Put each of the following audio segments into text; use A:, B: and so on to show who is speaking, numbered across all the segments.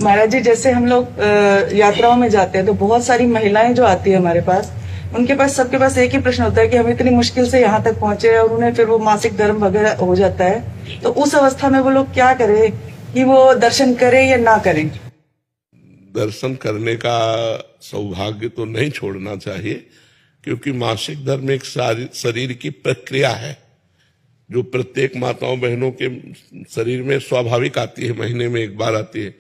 A: महाराज जी, जैसे हम लोग यात्राओं में जाते हैं तो बहुत सारी महिलाएं जो आती है हमारे पास, उनके पास सबके पास एक ही प्रश्न होता है कि हम इतनी मुश्किल से यहाँ तक पहुंचे और उन्हें फिर वो मासिक धर्म वगैरह हो जाता है, तो उस अवस्था में वो लोग क्या करें कि वो दर्शन करें या ना करें?
B: दर्शन करने का सौभाग्य तो नहीं छोड़ना चाहिए, क्योंकि मासिक धर्म एक शरीर की प्रक्रिया है जो प्रत्येक माताओं बहनों के शरीर में स्वाभाविक आती है, महीने में एक बार आती है।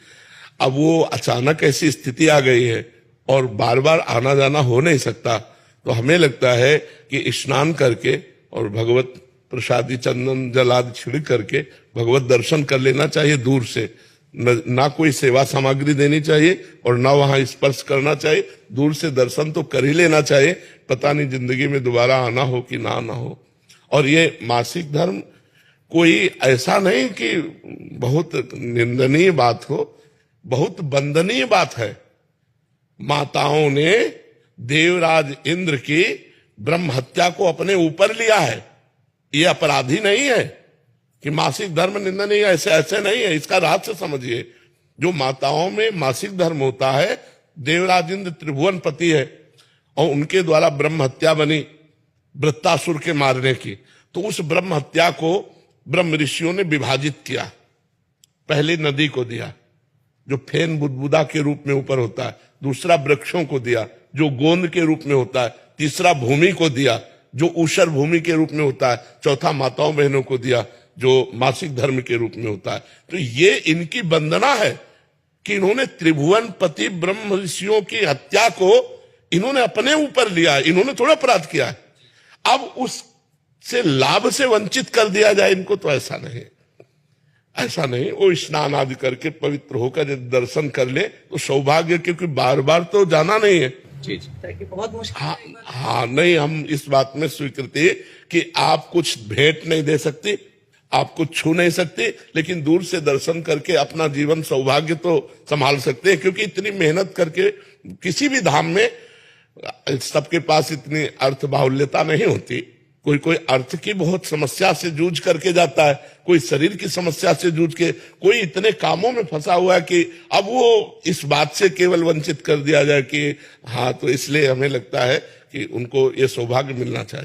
B: अब वो अचानक ऐसी स्थिति आ गई है और बार बार आना जाना हो नहीं सकता, तो हमें लगता है कि स्नान करके और भगवत प्रसादी चंदन जल आदि छिड़क करके भगवत दर्शन कर लेना चाहिए दूर से। ना कोई सेवा सामग्री देनी चाहिए और ना वहां स्पर्श करना चाहिए, दूर से दर्शन तो कर ही लेना चाहिए। पता नहीं जिंदगी में दोबारा आना हो कि ना आना हो। और ये मासिक धर्म कोई ऐसा नहीं कि बहुत निंदनीय बात हो, बहुत वंदनीय बात है। माताओं ने देवराज इंद्र की ब्रह्म हत्या को अपने ऊपर लिया है। ये अपराधी नहीं है कि मासिक धर्म निंदनीय, ऐसे नहीं है। इसका रहस्य समझिए। जो माताओं में मासिक धर्म होता है, देवराज इंद्र त्रिभुवन पति है और उनके द्वारा ब्रह्म हत्या बनी वृत्तासुर के मारने की, तो उस ब्रह्म हत्या को ब्रह्म ऋषियों ने विभाजित किया। पहले नदी को दिया जो फेन बुदबुदा के रूप में ऊपर होता है, दूसरा वृक्षों को दिया जो गोंद के रूप में होता है, तीसरा भूमि को दिया जो ऊषर भूमि के रूप में होता है, चौथा माताओं बहनों को दिया जो मासिक धर्म के रूप में होता है। तो ये इनकी वंदना है कि इन्होंने त्रिभुवन पति ब्रह्म ऋषियों की हत्या को इन्होंने अपने ऊपर लिया। इन्होंने थोड़ा अपराध किया है, अब उससे लाभ से वंचित कर दिया जाए इनको, तो ऐसा नहीं। ऐसा नहीं। वो स्नान आदि करके पवित्र होकर यदि दर्शन कर ले तो सौभाग्य, क्योंकि बार बार तो जाना नहीं है।
A: बहुत मुश्किल।
B: हाँ, नहीं, हम इस बात में स्वीकृति कि आप कुछ भेंट नहीं दे सकती, आप कुछ छू नहीं सकते, लेकिन दूर से दर्शन करके अपना जीवन सौभाग्य तो संभाल सकते हैं। क्योंकि इतनी मेहनत करके किसी भी धाम में सबके पास इतनी अर्थ बाहुल्यता नहीं होती। कोई कोई अर्थ की बहुत समस्या से जूझ करके जाता है, कोई शरीर की समस्या से जूझ के, कोई इतने कामों में फंसा हुआ है कि अब वो इस बात से केवल वंचित कर दिया जाए कि हाँ, तो इसलिए हमें लगता है कि उनको ये सौभाग्य मिलना चाहिए।